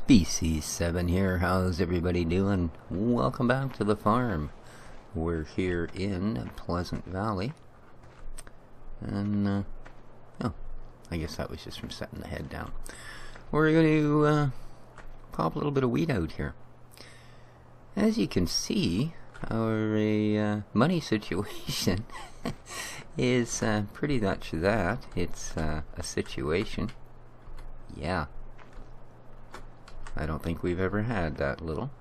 BC7 here. How's everybody doing? Welcome back to the farm. We're here in Pleasant Valley. And, oh, I guess that was just from setting the head down. We're going to pop a little bit of wheat out here. As you can see, our money situation is pretty much that. It's a situation. Yeah. I don't think we've ever had that little.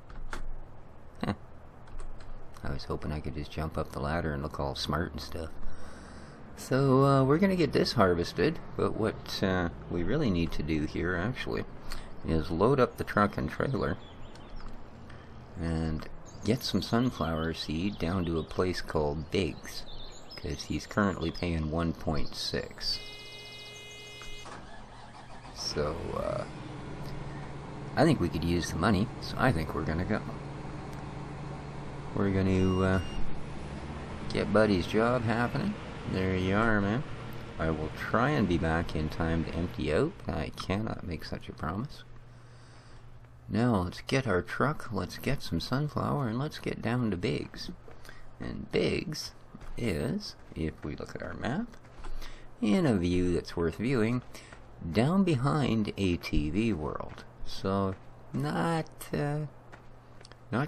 Heh. I was hoping I could just jump up the ladder and look all smart and stuff. So we're going to get this harvested, but what we really need to do here actually is load up the truck and trailer and get some sunflower seed down to a place called Biggs, because he's currently paying 1.6. So I think we could use the money, so I think we're gonna go. We're gonna get Buddy's job happening. There you are, man. I will try and be back in time to empty out. I cannot make such a promise. Now let's get our truck, let's get some sunflower, and let's get down to Biggs. And Biggs is, if we look at our map, in a view that's worth viewing, down behind ATV World. So not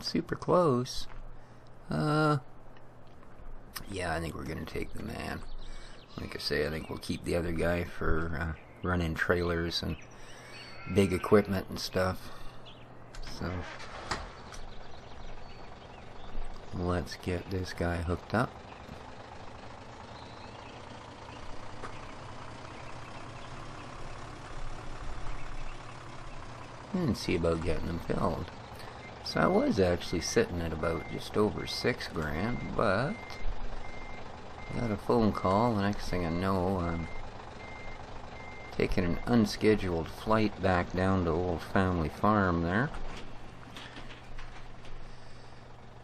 super close. Yeah, I think we're gonna take the man. Like I say, I think we'll keep the other guy for running trailers and big equipment and stuff. So let's get this guy hooked up. And see about getting them filled. So I was actually sitting at about just over $6,000, but I got a phone call. The next thing I know, I'm taking an unscheduled flight back down to Old Family Farm there,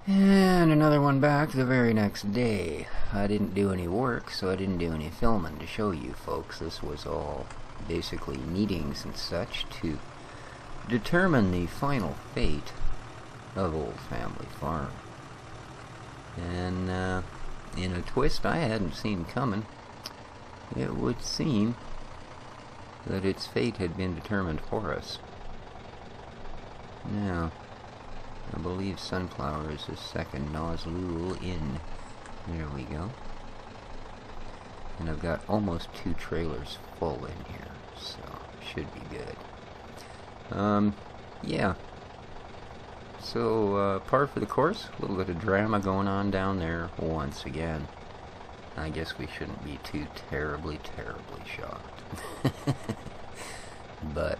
and another one back the very next day. I didn't do any work, so I didn't do any filming to show you folks. This was all basically meetings and such to determine the final fate of Old Family Farm. And in a twist I hadn't seen coming, it would seem that its fate had been determined for us. Now, I believe sunflower is the second nozzle in. There we go. And I've got almost 2 trailers full in here, so should be good. Yeah. So, par for the course. A little bit of drama going on down there once again. I guess we shouldn't be too terribly shocked. But,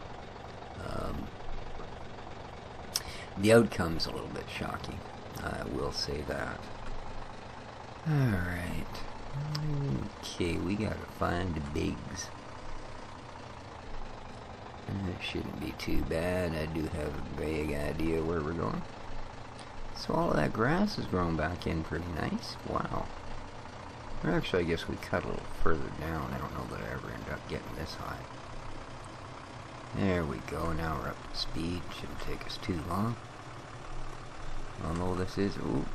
the outcome's a little bit shocking. I will say that. Alright. Okay, we gotta find the Biggs. It shouldn't be too bad. I do have a vague idea where we're going. So all of that grass has grown back in pretty nice. Wow. Or actually, I guess we cut a little further down. I don't know that I ever ended up getting this high. There we go. Now we're up to speed. Shouldn't take us too long. Although this is... Ooh.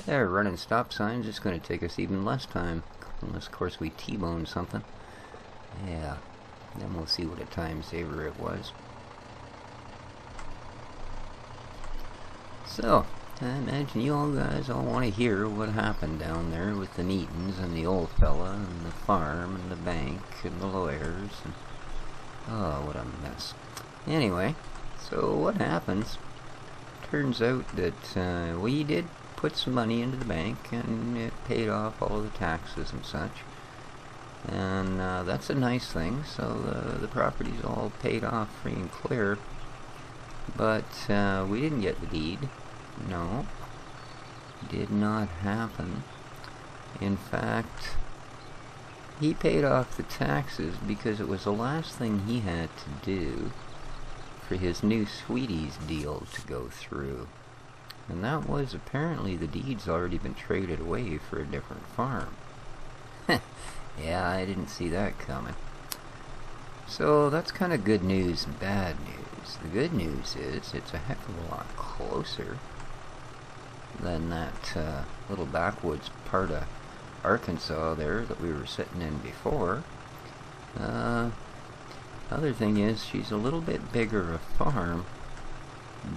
There, running stop signs. It's going to take us even less time. Unless, of course, we T-bone something. Yeah. Then we'll see what a time saver it was. So, I imagine you all guys all want to hear what happened down there with the meetings and the old fella and the farm and the bank and the lawyers and... Oh, what a mess. Anyway, so what happens? Turns out that we did put some money into the bank and it paid off all of the taxes and such. And that's a nice thing. So the property's all paid off free and clear. But we didn't get the deed. No. Did not happen. In fact, he paid off the taxes because it was the last thing he had to do for his new Sweeties deal to go through. And that was apparently the deed's already been traded away for a different farm. Yeah, I didn't see that coming. So that's kind of good news and bad news. The good news is it's a heck of a lot closer than that little backwoods part of Arkansas there that we were sitting in before. Other thing is, she's a little bit bigger a farm,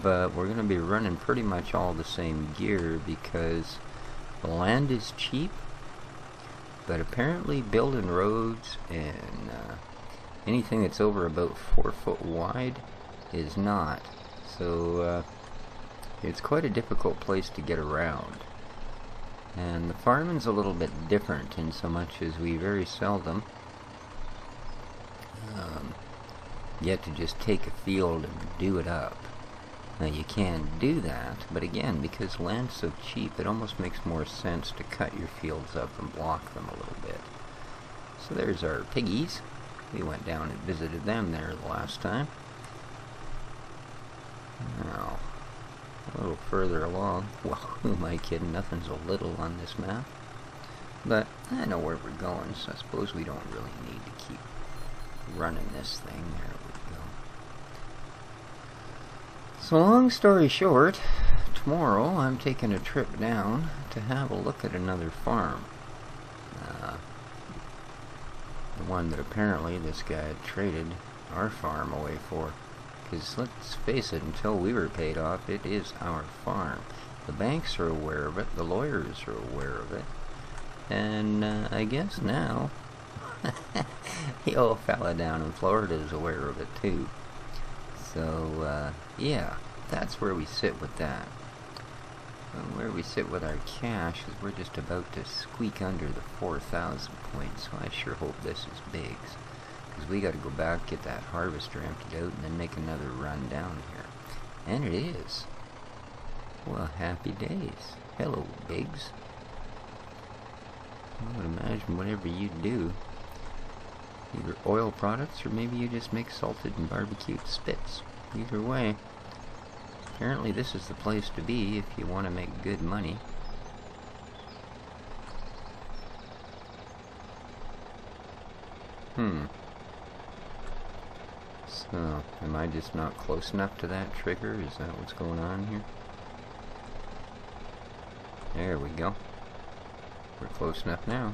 but we're going to be running pretty much all the same gear because the land is cheap, but apparently building roads and anything that's over about 4 foot wide is not. So it's quite a difficult place to get around. And the farming's a little bit different in so much as we very seldom get to just take a field and do it up. Now you can do that, but again, because land's so cheap, it almost makes more sense to cut your fields up and block them a little bit. So there's our piggies. We went down and visited them there the last time. Now, a little further along, well, who am I kidding? Nothing's a little on this map. But I know where we're going, so I suppose we don't really need to keep running this thing. There we go. So long story short, tomorrow I'm taking a trip down to have a look at another farm. The one that apparently this guy had traded our farm away for. Because let's face it, until we were paid off, it is our farm. The banks are aware of it, the lawyers are aware of it, and I guess now the old fella down in Florida is aware of it too. So yeah, that's where we sit with that. And where we sit with our cash is we're just about to squeak under the 4,000 points, so I sure hope this is big. Because we got to go back, get that harvester emptied out, and then make another run down here. And it is. Well, happy days. Hello, Biggs. I would imagine whatever you do, either oil products or maybe you just make salted and barbecued spits. Either way, apparently this is the place to be if you want to make good money. So, am I just not close enough to that trigger? Is that what's going on here? There we go. We're close enough now.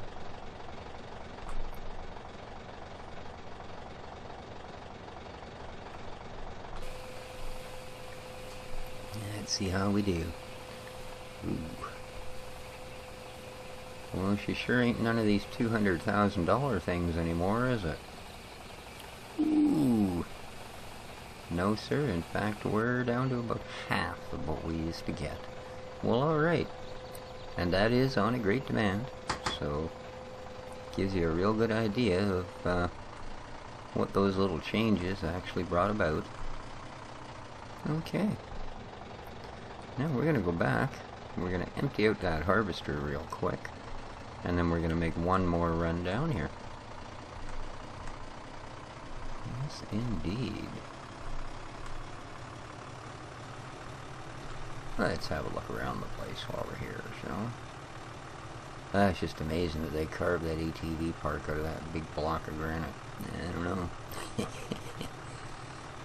Let's see how we do. Ooh. Well, she sure ain't none of these $200,000 things anymore, is it? Ooh. No, sir. In fact, we're down to about half of what we used to get. Well, alright. And that is on a great demand. So, gives you a real good idea of what those little changes actually brought about. Okay. Now we're going to go back. We're going to empty out that harvester real quick. And then we're going to make one more run down here. Yes, indeed. Let's have a look around the place while we're here, shall we? It's just amazing that they carved that ATV park out of that big block of granite. I don't know.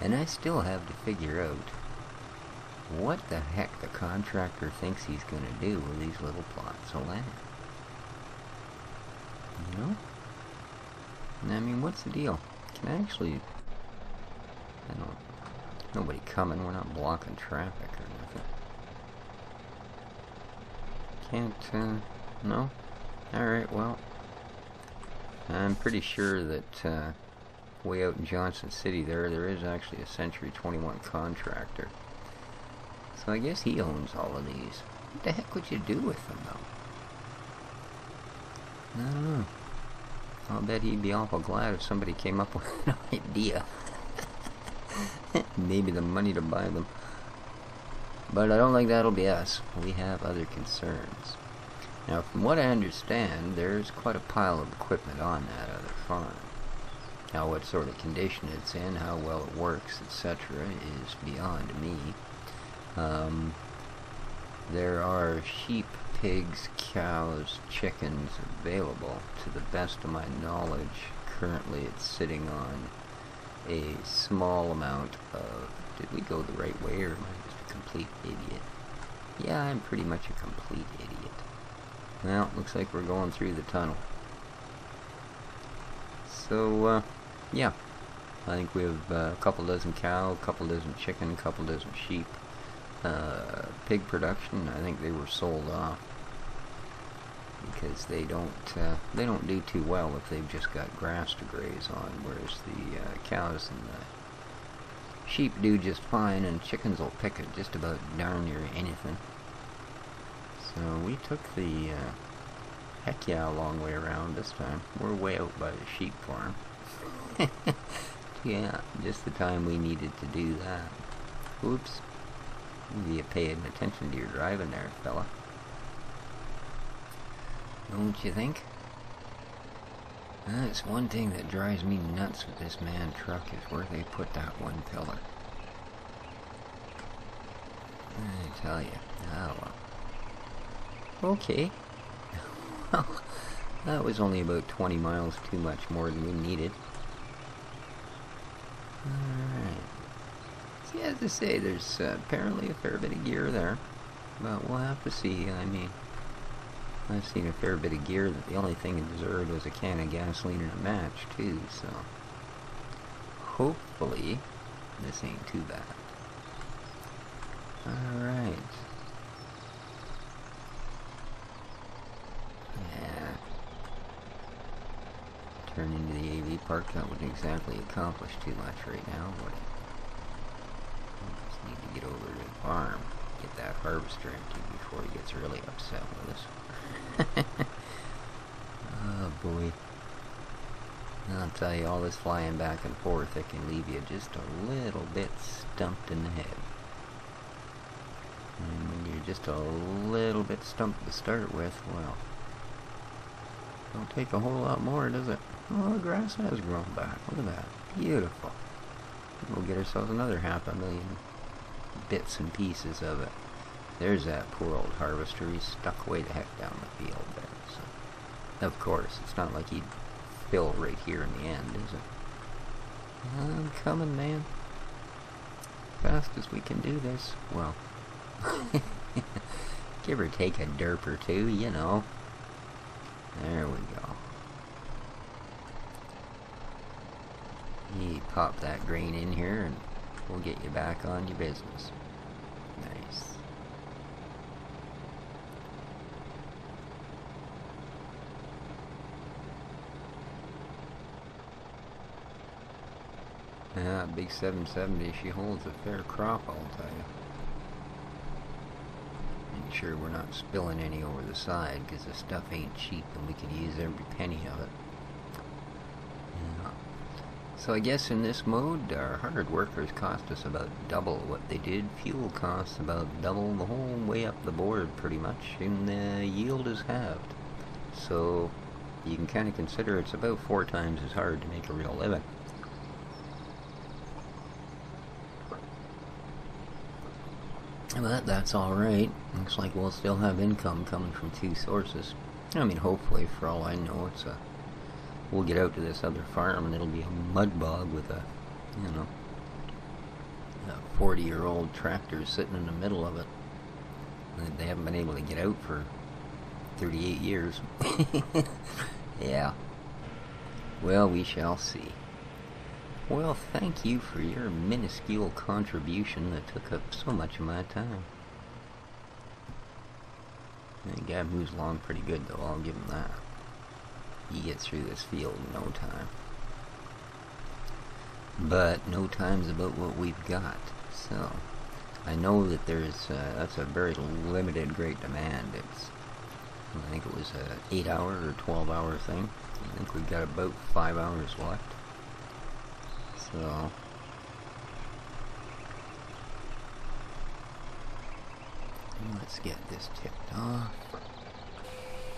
And I still have to figure out what the heck the contractor thinks he's going to do with these little plots of land. You know? I mean, what's the deal? Can I actually... I don't... Nobody coming. We're not blocking traffic or nothing. Can't, no? Alright, well, I'm pretty sure that, way out in Johnson City there is actually a Century 21 contractor. So I guess he owns all of these. What the heck would you do with them, though? I don't know. I'll bet he'd be awful glad if somebody came up with an idea. Maybe the money to buy them. But I don't think that'll be us. We have other concerns. Now, from what I understand, there's quite a pile of equipment on that other farm. Now, what sort of condition it's in, how well it works, etc., is beyond me. There are sheep, pigs, cows, chickens available. To the best of my knowledge, currently it's sitting on a small amount of... Did we go the right way, or am I just a complete idiot? Yeah, I'm pretty much a complete idiot. Well, looks like we're going through the tunnel. So, yeah. I think we have a couple dozen cow, a couple dozen chicken, a couple dozen sheep. Pig production, I think they were sold off. Because they don't do too well if they've just got grass to graze on, whereas the cows and the sheep do just fine, and chickens will pick at just about darn near anything. So we took the heck yeah a long way around this time. We're way out by the sheep farm. Yeah, just the time we needed to do that. Oops. Maybe you paying attention to your driving there, fella. Don't you think? That's one thing that drives me nuts with this man truck, is where they put that one pillar. I tell you. Oh well. Okay. Well, that was only about 20 miles too much more than we needed. Alright. See, as I say, there's apparently a fair bit of gear there. But we'll have to see. I mean, I've seen a fair bit of gear that the only thing it deserved was a can of gasoline and a match, too, so... hopefully, this ain't too bad. Alright. Yeah. Turn into the AV park, that wouldn't exactly accomplish too much right now, would it? Just need to get over to the farm, get that harvester empty before he gets really upset with us. Oh boy. I'll tell you, all this flying back and forth, it can leave you just a little bit stumped in the head. And when you're just a little bit stumped to start with, well, don't take a whole lot more, does it? Oh, the grass has grown back. Look at that. Beautiful. We'll get ourselves another 500,000 bits and pieces of it. There's that poor old harvester. He's stuck way the heck down the field there. So, of course, it's not like he'd fill right here in the end, is it? I'm coming, man. Fast as we can do this. Well, give or take a derp or two, you know. There we go. You pop that grain in here and we'll get you back on your business. Nice. Yeah, big 770, she holds a fair crop, I'll tell you. Make sure we're not spilling any over the side, because the stuff ain't cheap and we could use every penny of it. Yeah. So I guess in this mode, our hired workers cost us about double what they did. Fuel costs about double the whole way up the board, pretty much, and the yield is halved. So you can kind of consider it's about 4 times as hard to make a real living. But that's alright. Looks like we'll still have income coming from 2 sources. I mean, hopefully, for all I know, it's a... we'll get out to this other farm and it'll be a mud bog with a, you know, a 40-year-old tractor sitting in the middle of it. They haven't been able to get out for 38 years. Yeah. Well, we shall see. Well, thank you for your minuscule contribution that took up so much of my time. The guy moves along pretty good, though, I'll give him that. He gets through this field in no time. But no time's about what we've got, so... I know that there's, that's a very limited great demand. It's, I think it was a 8-hour or 12-hour thing. I think we've got about 5 hours left. So, let's get this tipped off.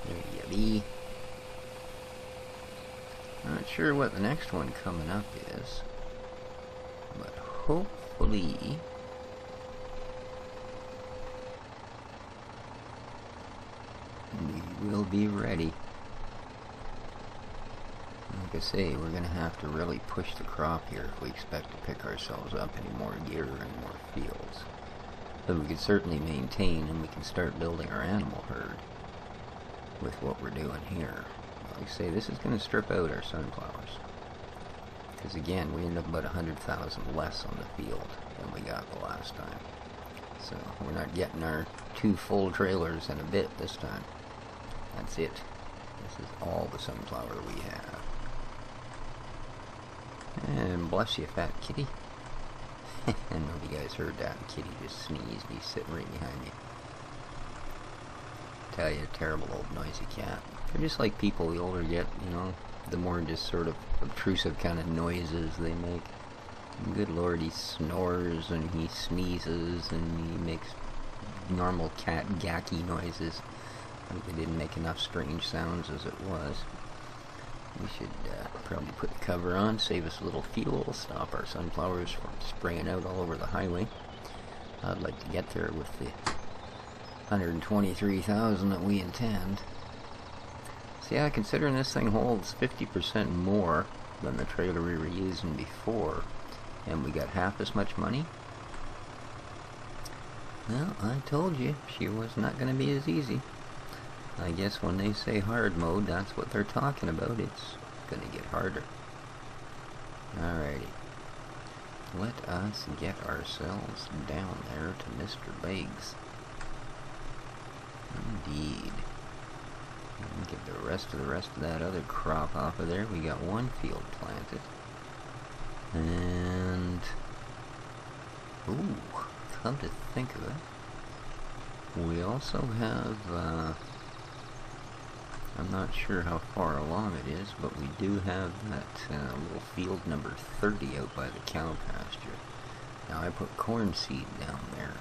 There you be. Not sure what the next one coming up is, but hopefully we will be ready. like I say, we're going to have to really push the crop here if we expect to pick ourselves up any more gear and more fields. But we could certainly maintain, and we can start building our animal herd with what we're doing here. Like I say, this is going to strip out our sunflowers. Because again, we end up about 100,000 less on the field than we got the last time. So we're not getting our 2 full trailers in a bit this time. That's it. This is all the sunflower we have. And bless you, fat kitty. I don't know if you guys heard that. The kitty just sneezed. He's sitting right behind me. Tell you, a terrible old noisy cat. They're just like people. The older you get, you know, the more just sort of obtrusive kind of noises they make. And good lord, he snores and he sneezes and he makes normal cat gacky noises. Like they didn't make enough strange sounds as it was. We should probably put the cover on, save us a little fuel, stop our sunflowers from spraying out all over the highway. I'd like to get there with the 123,000 that we intend. So yeah, considering this thing holds 50% more than the trailer we were using before, and we got half as much money, well, I told you, she was not going to be as easy. I guess when they say hard mode, that's what they're talking about. It's going to get harder. Alrighty. Let us get ourselves down there to Mr. Biggs. Indeed. And get the rest of that other crop off of there. We got 1 field planted. And... ooh, come to think of it, we also have... I'm not sure how far along it is, but we do have that little field number 30 out by the cow pasture. Now I put corn seed down there,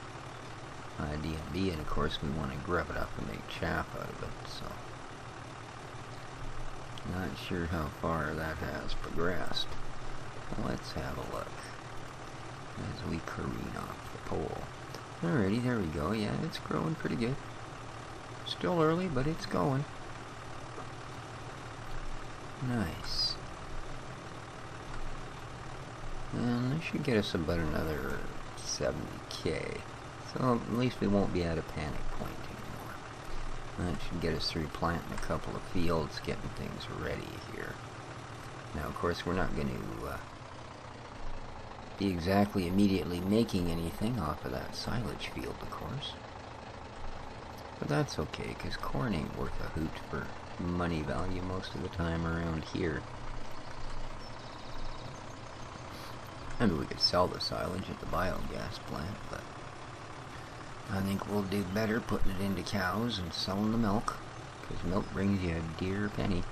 DMB, and of course we want to grub it up and make chaff out of it, so not sure how far that has progressed. Let's have a look as we careen off the pole. Alrighty, there we go. Yeah, it's growing pretty good. Still early, but it's going. Nice. And this should get us about another 70k. So at least we won't be at a panic point anymore. That should get us through planting a couple of fields, getting things ready here. Now of course we're not going to be exactly immediately making anything off of that silage field, of course. But that's okay, because corn ain't worth a hoot for money value most of the time around here. I mean, we could sell the silage at the biogas plant, but I think we'll do better putting it into cows and selling the milk, because milk brings you a dear penny.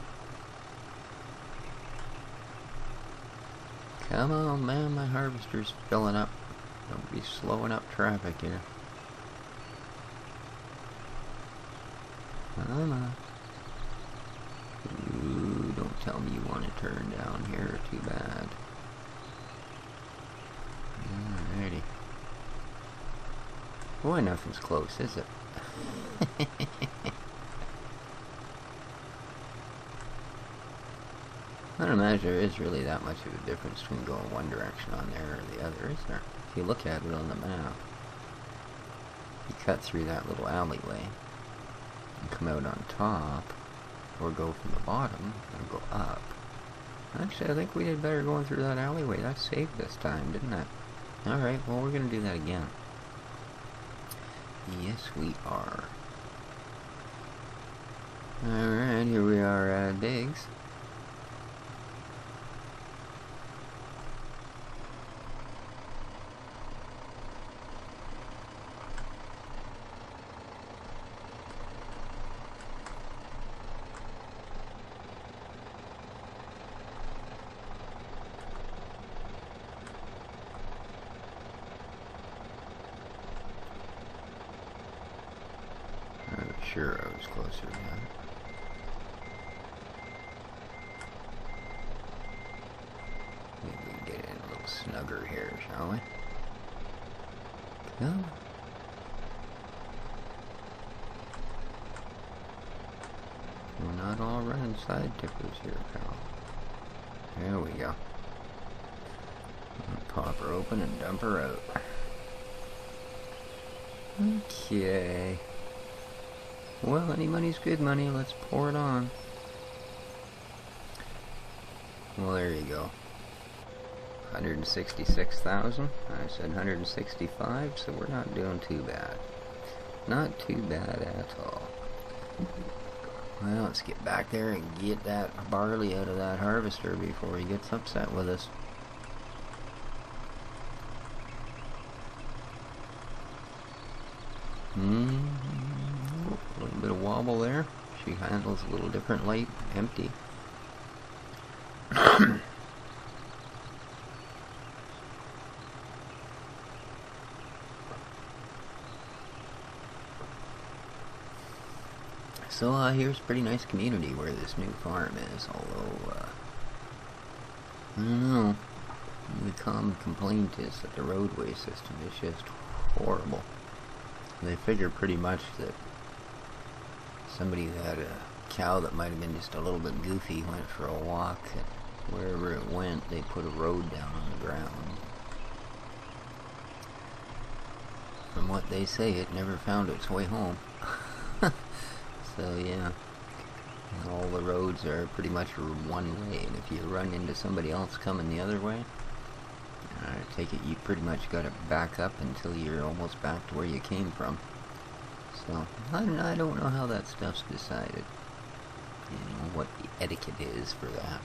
Come on, man, my harvester's filling up. Don't be slowing up traffic here. Come on. Ooh, don't tell me you want to turn down here, too bad. Alrighty. Boy, nothing's close, is it? I don't imagine there is really that much of a difference between going one direction on there or the other, is there? If you look at it on the map, you cut through that little alleyway and come out on top, or go from the bottom and go up. Actually, I think we did better going through that alleyway. That saved this time, didn't it? Alright, well, we're going to do that again. Yes, we are. Alright, here we are at Biggs. Sure, I was closer than that. Maybe we can get in a little snugger here, shall we? Come. We're not all running side tippers here, pal. There we go. Pop her open and dump her out. Okay. Well, any money's good money. Let's pour it on. Well, there you go. 166,000. I said 165, so we're not doing too bad. Not too bad at all. Well, let's get back there and get that barley out of that harvester before he gets upset with us. A little bit of wobble there. She handles a little different light, empty. So here's a pretty nice community where this new farm is, although I don't know. The common complaint is that the roadway system is just horrible. They figure pretty much that somebody who had a cow that might have been just a little bit goofy went for a walk, and wherever it went, they put a road down on the ground. From what they say, it never found its way home. So yeah, all the roads are pretty much one way, and if you run into somebody else coming the other way, I take it you pretty much got to back up until you're almost back to where you came from. So I don't know how that stuff's decided. You know, what the etiquette is for that.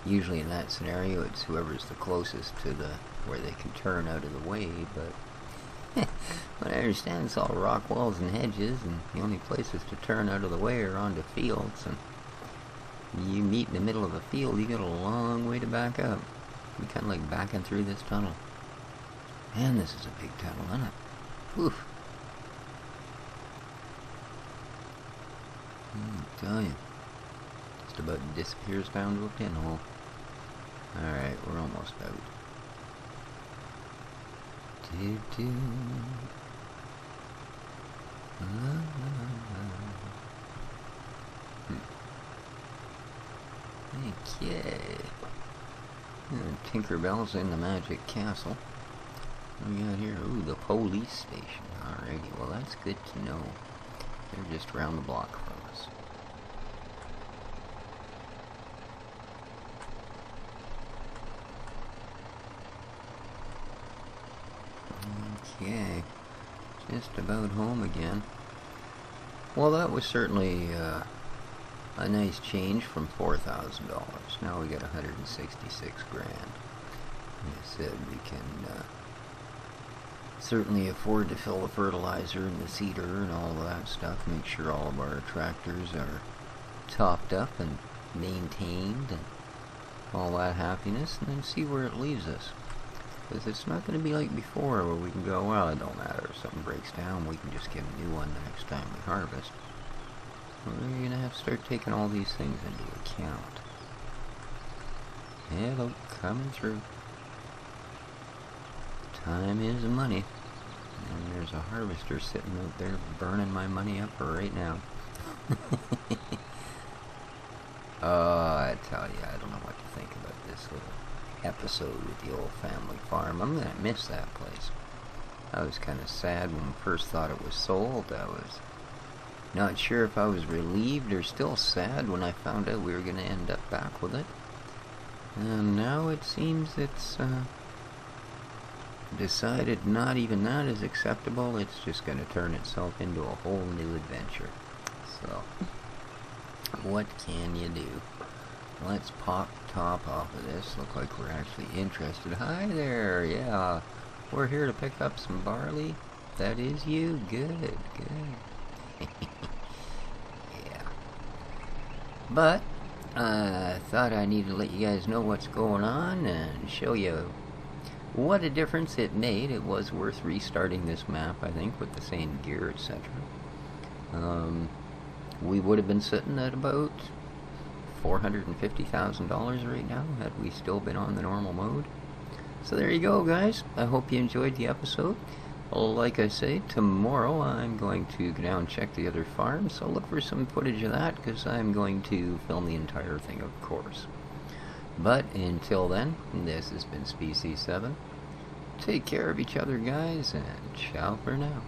Usually in that scenario, it's whoever's the closest to the where they can turn out of the way, but I understand it's all rock walls and hedges, and the only places to turn out of the way are onto fields, and you meet in the middle of a field, you got a long way to back up. You're kind of like backing through this tunnel. Man, this is a big tunnel, isn't it? Oof. I tell you, just about disappears down to a pinhole. Alright, we're almost out. Okay. Tinkerbell's in the magic castle. What do we got here? Ooh, the police station. Alrighty, well that's good to know. They're just around the block from us. Okay, just about home again. Well, that was certainly a nice change from $4,000. Now we got 166 grand. Like I said, we can certainly afford to fill the fertilizer and the seeder and all of that stuff. Make sure all of our tractors are topped up and maintained and all that happiness, and then see where it leaves us. Because it's not going to be like before where we can go, well, it don't matter, if something breaks down, we can just get a new one the next time we harvest. We're going to have to start taking all these things into account. Hello, coming through. Time is money. And there's a harvester sitting out there burning my money up right now. Oh, I tell you, I don't know what to think about this little episode with the old family farm. I'm going to miss that place. I was kind of sad when I first thought it was sold. I was not sure if I was relieved or still sad when I found out we were going to end up back with it. And now it seems it's decided not even that is acceptable. It's just going to turn itself into a whole new adventure. So, what can you do? Let's pop the top off of this. Look like we're actually interested. Hi there, yeah. We're here to pick up some barley. That is you? Good, good. Yeah. But, I thought I needed to let you guys know what's going on and show you what a difference it made. It was worth restarting this map, I think, with the same gear, etc. We would have been sitting at about $450,000 right now had we still been on the normal mode. So there you go, guys. I hope you enjoyed the episode. Like I say, tomorrow I'm going to go down and check the other farm, so look for some footage of that, because I'm going to film the entire thing, of course. But until then, this has been Species 7. Take care of each other, guys, and ciao for now.